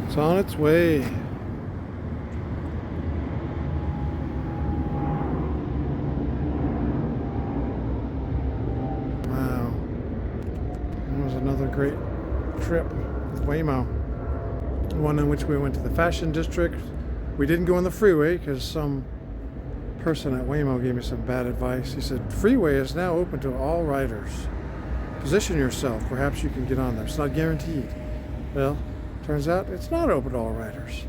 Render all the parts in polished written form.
It's on its way. Wow. That was another great trip with WAYMO. One in which we went to the fashion district. We didn't go on the freeway because some person at WAYMO gave me some bad advice. He said, freeway is now open to all riders. Position yourself. Perhaps you can get on there. It's not guaranteed. Well, turns out it's not open to all riders.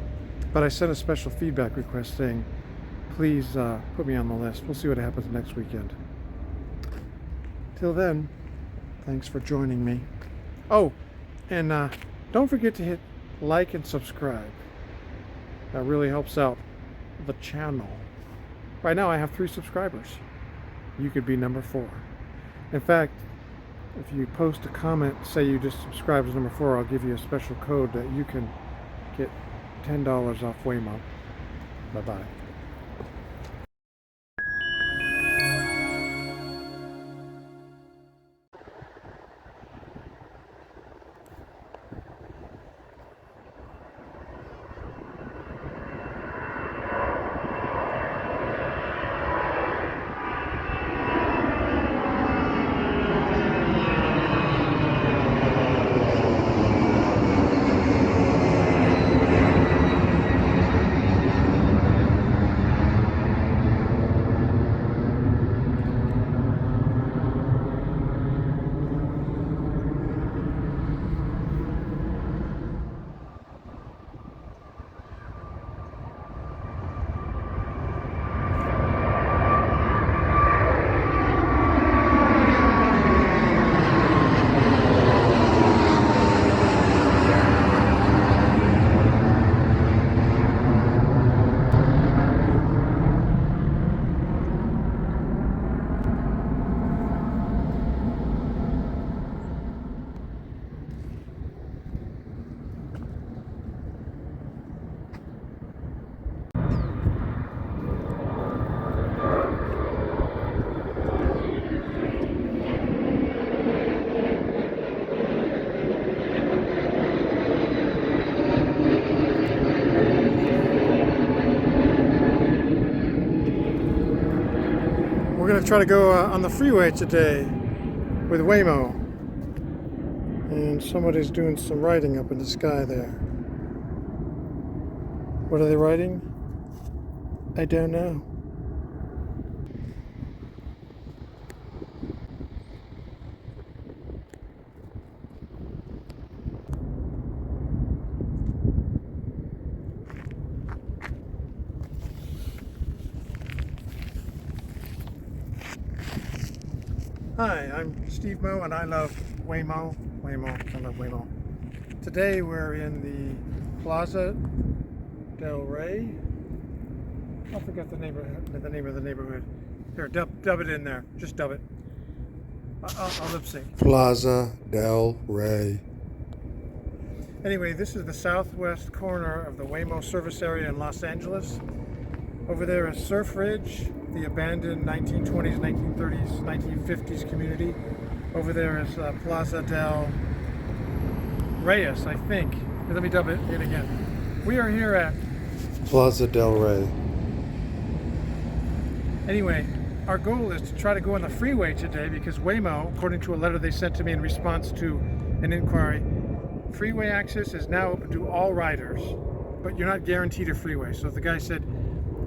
But I sent a special feedback request saying, please put me on the list. We'll see what happens next weekend. Till then, thanks for joining me. Oh, and don't forget to hit like and subscribe. That really helps out the channel. Right now I have 3 subscribers. You could be number 4. In fact, if you post a comment, say you just subscribed to number 4, I'll give you a special code that you can get $10 off WAYMO. Bye-bye. We're going to try to go on the freeway today with WAYMO. And somebody's doing some writing up in the sky there. What are they writing? I don't know. Hi, I'm SteveMo and I love WAYMO. I love WAYMO. Today we're in the Plaza del Rey. I forgot the name of the neighborhood. Here, dub it in there. Just dub it. I'll lip sync. Plaza del Rey. Anyway, this is the southwest corner of the WAYMO service area in Los Angeles. Over there is Surf Ridge, the abandoned 1920s, 1930s, 1950s community. Over there is Plaza del Reyes, I think. Here, let me dub it in again. We are here at Plaza del Rey. Anyway, our goal is to try to go on the freeway today because WAYMO, according to a letter they sent to me in response to an inquiry, freeway access is now open to all riders, but you're not guaranteed a freeway. So the guy said,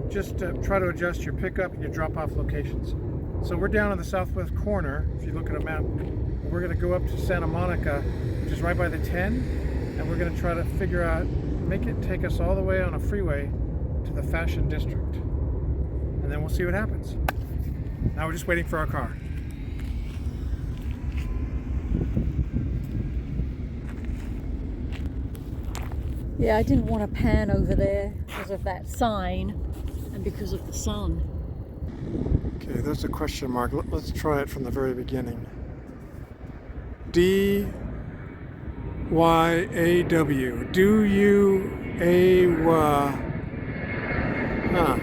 just try to adjust your pickup and your drop-off locations. So we're down on the southwest corner, if you look at a map. We're going to go up to Santa Monica, which is right by the 10, and we're going to try to figure out, make it take us all the way on a freeway to the fashion district. And then we'll see what happens. Now we're just waiting for our car. Yeah, I didn't want to pan over there because of that sign and because of the sun. Okay, there's a question mark. Let's try it from the very beginning. D-Y-A-W. Do you a huh.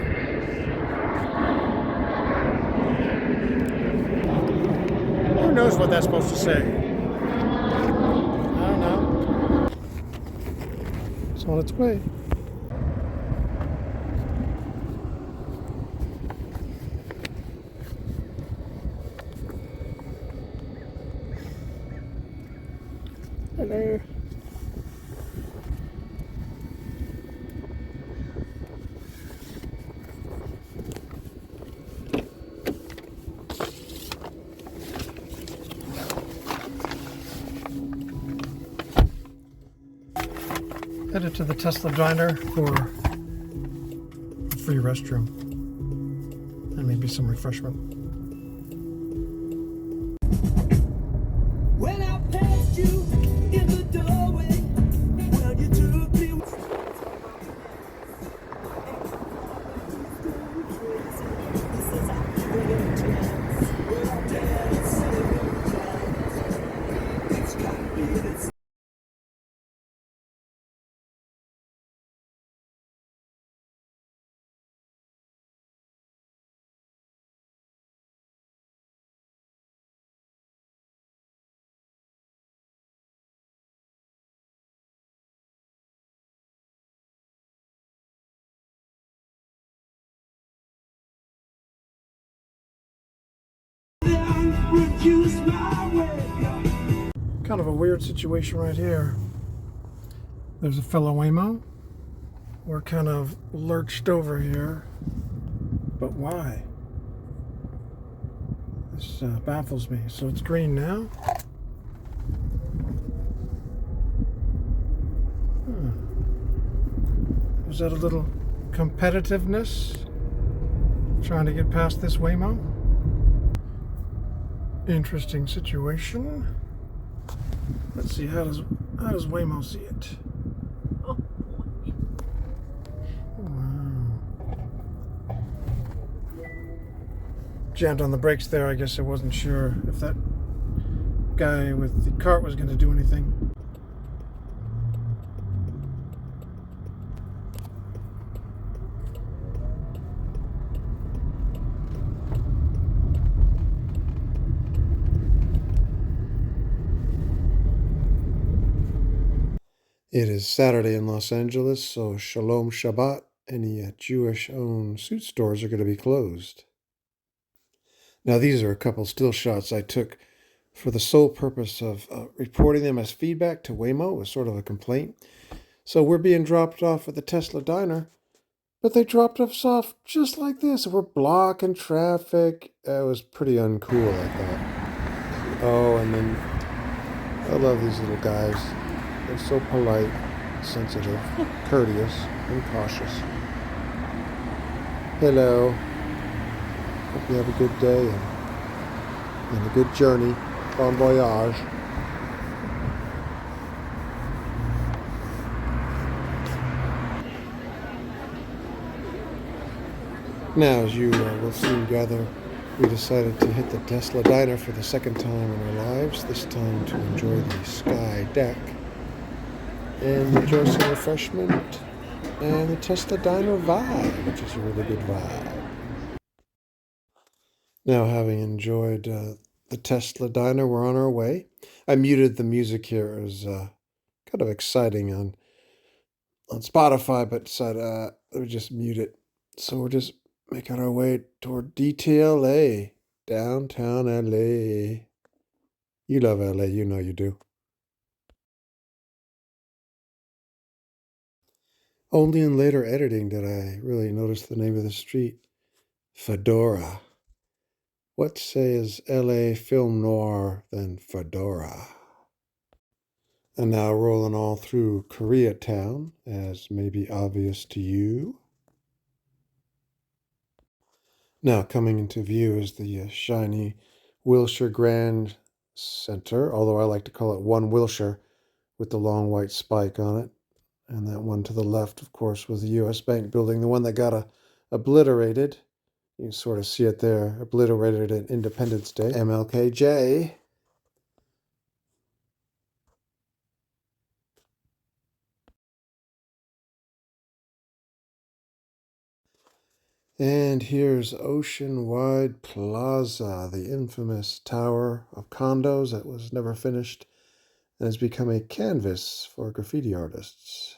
Who knows what that's supposed to say? I don't know. It's on its way. Hello. Headed to the Tesla diner for a free restroom and maybe some refreshment. When I passed you in the doorway, well, you took me. Kind of a weird situation right here. There's a fellow WAYMO. We're kind of lurched over here. But why? This baffles me. So it's green now. Was that a little competitiveness? Trying to get past this WAYMO? Interesting situation. Let's see, how does WAYMO see it? Oh, Wow. Jammed on the brakes there. I guess I wasn't sure if that guy with the cart was going to do anything. It is Saturday in Los Angeles, so Shalom Shabbat. Any Jewish-owned suit stores are going to be closed. Now, these are a couple still shots I took for the sole purpose of reporting them as feedback to WAYMO. It was sort of a complaint. So we're being dropped off at the Tesla diner, but they dropped us off just like this. We're blocking traffic. It was pretty uncool, I thought. Oh, and then I love these little guys. They're so polite, sensitive, courteous, and cautious. Hello. Hope you have a good day and a good journey. Bon voyage. Now, as you will soon gather, we decided to hit the Tesla diner for the second time in our lives, this time to enjoy the sky deck and enjoy some refreshment and the Tesla diner vibe, which is a really good vibe. Now, having enjoyed the Tesla diner, we're on our way. I muted the music here. It was kind of exciting on Spotify, but decided let me just mute it. So we're just making our way toward DTLA, downtown LA. You love LA, you know you do. Only in later editing did I really notice the name of the street, Fedora. What say is LA film noir than Fedora? And now rolling all through Koreatown, as may be obvious to you. Now coming into view is the shiny Wilshire Grand Center, although I like to call it One Wilshire with the long white spike on it. And that one to the left, of course, was the U.S. Bank building, the one that got obliterated. You can sort of see it there, obliterated at Independence Day. MLKJ. And here's Oceanwide Plaza, the infamous tower of condos that was never finished and has become a canvas for graffiti artists.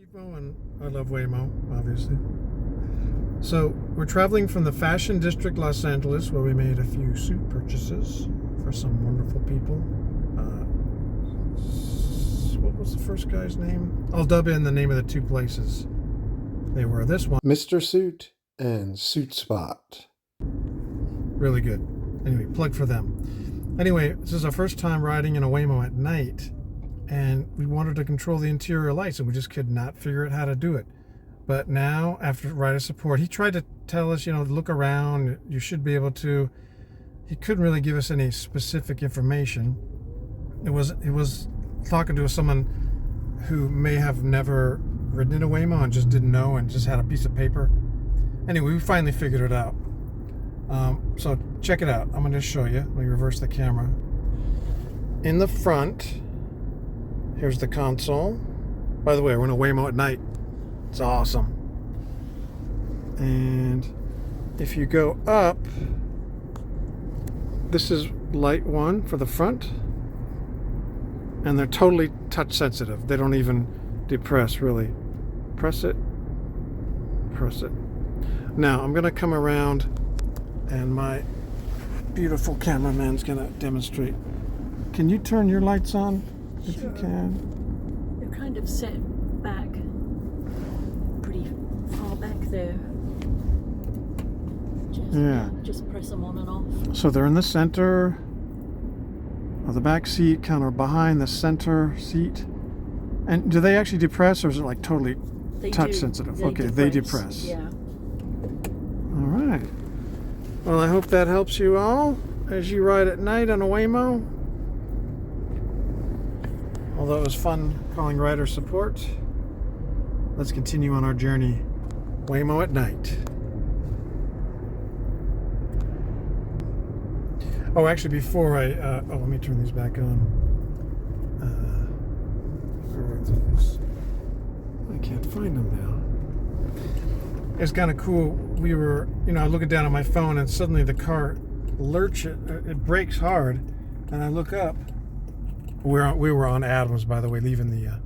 SteveMo, and I love WAYMO, obviously. So we're traveling from the Fashion District, Los Angeles, where we made a few suit purchases for some wonderful people. What was the first guy's name? I'll dub in the name of the two places. They were this one. Mr. Suit and Suit Spot. Really good. Anyway, plug for them. Anyway, this is our first time riding in a WAYMO at night, and we wanted to control the interior lights, and we just could not figure out how to do it. But now, after rider support, he tried to tell us, look around, you should be able to. He couldn't really give us any specific information. It was talking to someone who may have never ridden in a WAYMO and just didn't know and just had a piece of paper. Anyway, we finally figured it out. So check it out. I'm going to show you. Let me reverse the camera. In the front, here's the console. By the way, we're in a WAYMO at night. It's awesome. And if you go up, this is light 1 for the front. And they're totally touch sensitive. They don't even depress, really. Press it. Press it. Now, I'm going to come around, and my beautiful cameraman's going to demonstrate. Can you turn your lights on? If you can. They're kind of set back, pretty far back there. Just press them on and off. So they're in the center of the back seat, kind of behind the center seat. And do they actually depress, or is it like totally touch sensitive? Okay, they depress. Yeah. All right. Well, I hope that helps you all as you ride at night on a WAYMO. Although it was fun calling rider support, let's continue on our journey. WAYMO at night. Oh, actually, before let me turn these back on. Where are those? I can't find them now. It's kind of cool. We were, looking down at my phone, and suddenly the car lurches. It brakes hard, and I look up. We were on Adams, by the way, leaving the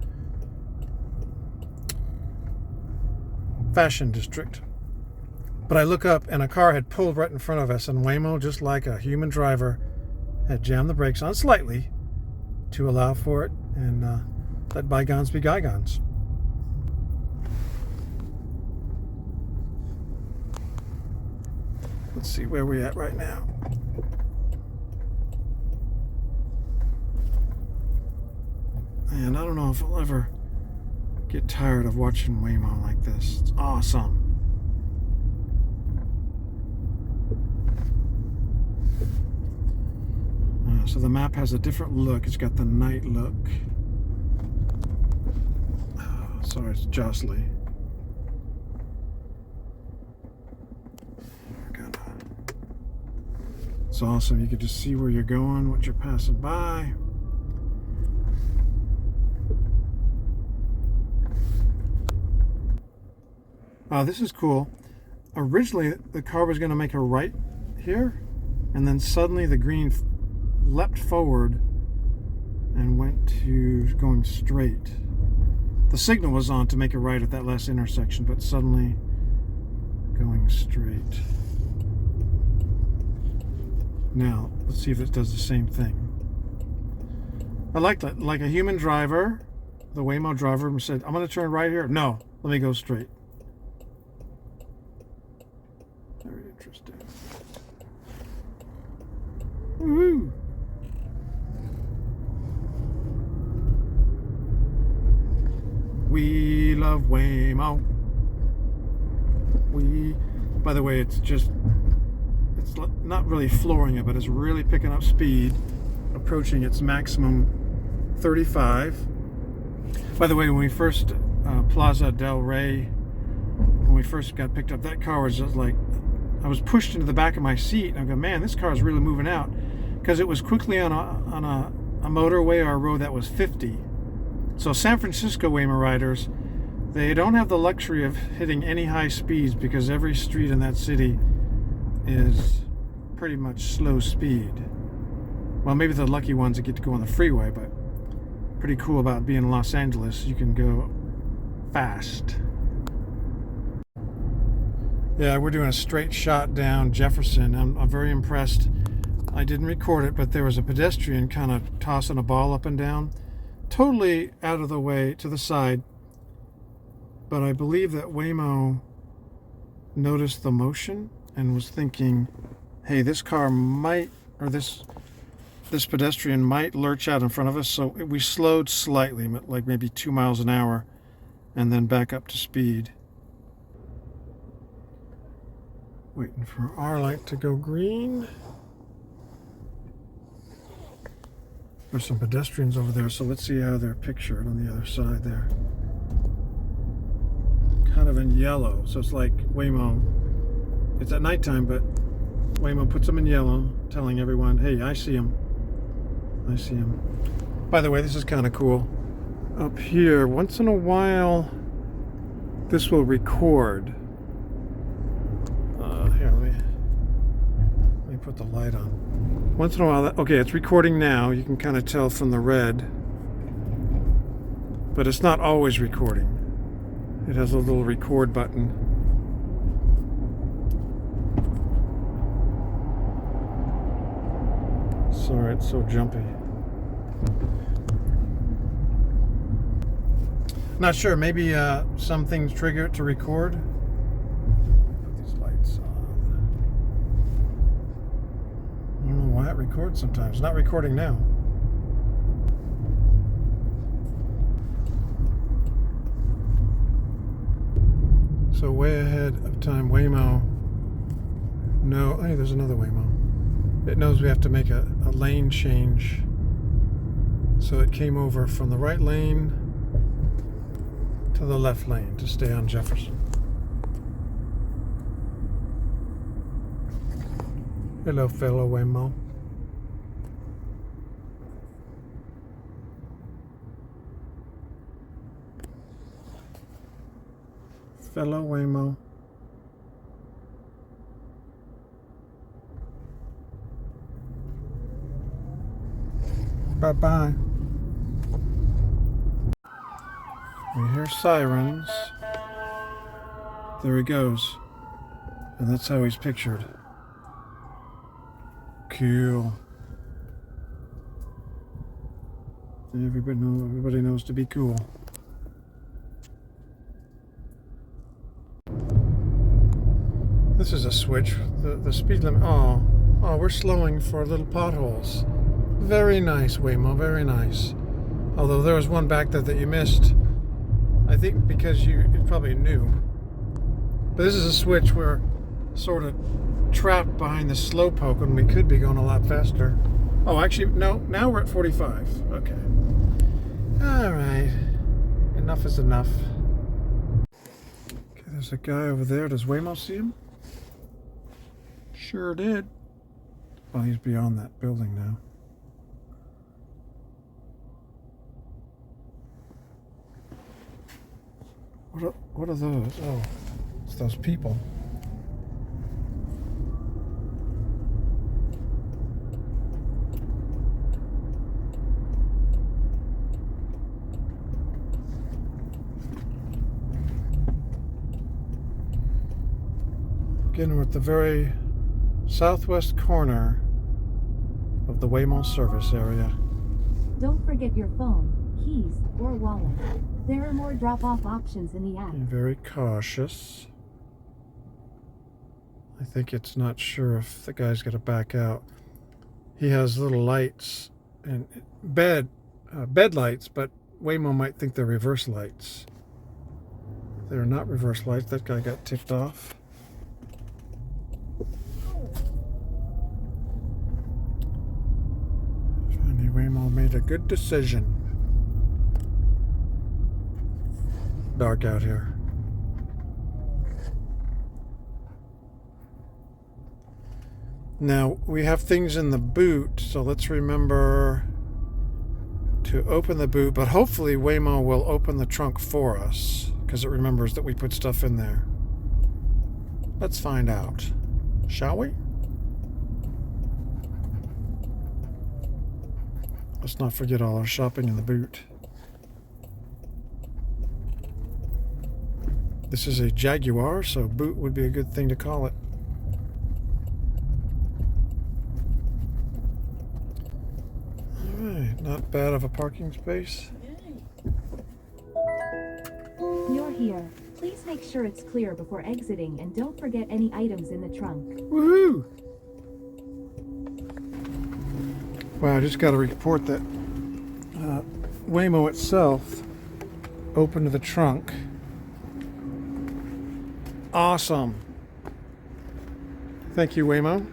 Fashion District. But I look up, and a car had pulled right in front of us, and WAYMO, just like a human driver, had jammed the brakes on slightly to allow for it, and let bygones be bygones. Let's see where we're at right now. And I don't know if I'll ever get tired of watching WAYMO like this. It's awesome. So the map has a different look. It's got the night look. Oh, sorry, it's jostly. It's awesome. You can just see where you're going, what you're passing by. Oh, this is cool. Originally, the car was going to make a right here, and then suddenly the green leapt forward and went to going straight. The signal was on to make a right at that last intersection, but suddenly going straight. Now, let's see if it does the same thing. I like that. Like a human driver, the WAYMO driver said, I'm going to turn right here. No, let me go straight. Very interesting. Woohoo! We love WAYMO. By the way, it's not really flooring it, but it's really picking up speed, approaching its maximum 35. By the way, when we first, Plaza del Rey, when we first got picked up, that car was just like, I was pushed into the back of my seat, and I go, man, this car is really moving out, because it was quickly on a motorway or a road that was 50. So San Francisco WAYMO riders, they don't have the luxury of hitting any high speeds, because every street in that city is pretty much slow speed. Well, maybe the lucky ones that get to go on the freeway, but pretty cool about being in Los Angeles. You can go fast. Yeah, we're doing a straight shot down Jefferson. I'm very impressed. I didn't record it, but there was a pedestrian kind of tossing a ball up and down, totally out of the way to the side. But I believe that WAYMO noticed the motion and was thinking, hey, this car might, or this pedestrian might lurch out in front of us. So we slowed slightly, like maybe 2 miles an hour, and then back up to speed. Waiting for our light to go green. There's some pedestrians over there, so let's see how they're pictured on the other side there. Kind of in yellow, so it's like WAYMO. It's at nighttime, but WAYMO puts them in yellow, telling everyone, hey, I see them. I see them. By the way, this is kind of cool. Up here, once in a while, this will record. Here, let me put the light on. Once in a while, okay, it's recording now. You can kind of tell from the red, but it's not always recording. It has a little record button. Sorry, it's so jumpy. Not sure, maybe some things trigger it to record. Put these lights on. I don't know why it records sometimes. It's not recording now. So way ahead of time, WAYMO. No, hey, there's another WAYMO. It knows we have to make a lane change. So it came over from the right lane to the left lane to stay on Jefferson. Hello, fellow WAYMO. Fellow WAYMO. Bye-bye. We hear sirens. There he goes. And that's how he's pictured. Cool. Everybody knows to be cool. This is a switch. The speed limit. Oh, we're slowing for little potholes. Very nice, WAYMO. Very nice. Although there was one back there that you missed. I think because you probably knew. But this is a switch we're sort of trapped behind the slowpoke when we could be going a lot faster. Oh, actually, no. Now we're at 45. Okay. All right. Enough is enough. Okay, there's a guy over there. Does WAYMO see him? Sure did. Well, he's beyond that building now. What are those? Oh, it's those people. Again, we're at the very southwest corner of the WAYMO service area. Don't forget your phone, keys, or wallet. There are more drop-off options in the app. Being very cautious. I think it's not sure if the guy's going to back out. He has little lights and bed lights, but WAYMO might think they're reverse lights. They're not reverse lights. That guy got tipped off. Finally, WAYMO made a good decision. Dark out here. Now we have things in the boot, so let's remember to open the boot, but hopefully WAYMO will open the trunk for us because it remembers that we put stuff in there. Let's find out, shall we? Let's not forget all our shopping in the boot. This is a Jaguar, so boot would be a good thing to call it. Alright, not bad of a parking space. You're here. Please make sure it's clear before exiting and don't forget any items in the trunk. Woohoo! Wow, I just got to report that WAYMO itself opened the trunk. Awesome. Thank you, WAYMO.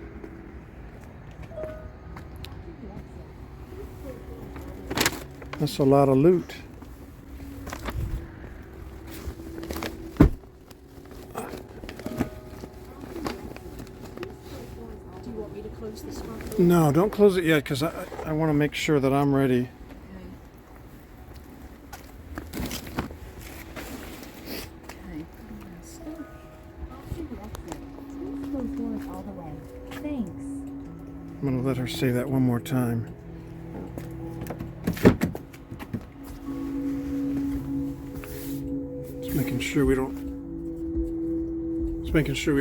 That's a lot of loot. Do you want me to close this one? No, don't close it yet because I want to make sure that I'm ready. Okay. After you exit, please close doors all the way. Thanks. I'm going to let her say that one more time. Just making sure we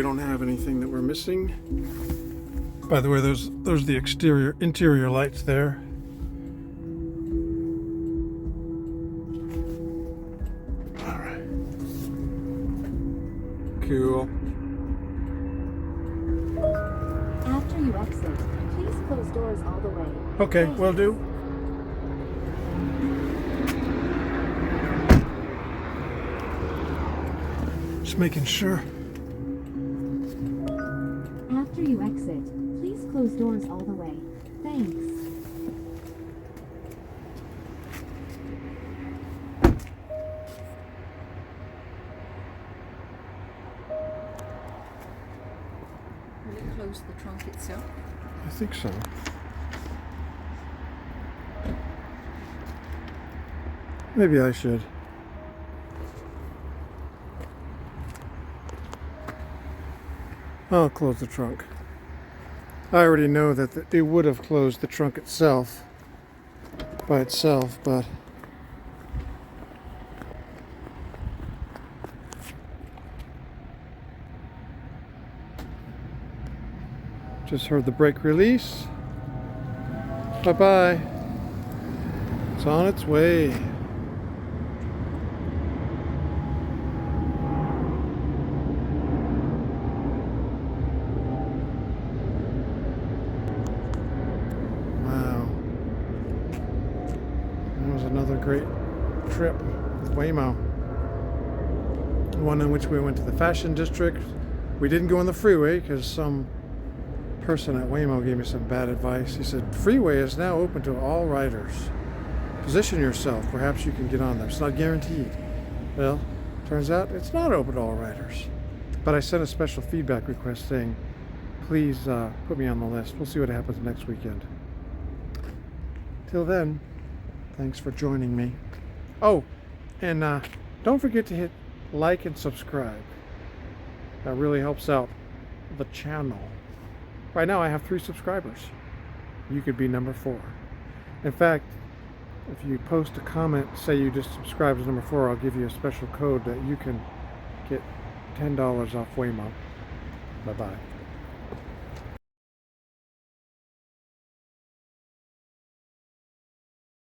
don't have anything that we're missing. By the way, those are the interior lights there. All right. Cool. After you exit, please close doors all the way. Okay, will do. Just making sure. After you exit, please close doors all the way. Thanks. Will it close the trunk itself? I think so. Maybe I should. I'll close the trunk. I already know that it would have closed the trunk itself by itself, but just heard the brake release. Bye-bye. It's on its way. Another great trip with WAYMO. One in which we went to the fashion district. We didn't go on the freeway because some person at WAYMO gave me some bad advice. He said, freeway is now open to all riders. Position yourself. Perhaps you can get on there. It's not guaranteed. Well, turns out it's not open to all riders. But I sent a special feedback request saying, please put me on the list. We'll see what happens next weekend. Till then, thanks for joining me. Oh, and don't forget to hit like and subscribe. That really helps out the channel. Right now I have 3 subscribers. You could be number 4. In fact, if you post a comment, say you just subscribed to number 4, I'll give you a special code that you can get $10 off WAYMO. Bye-bye.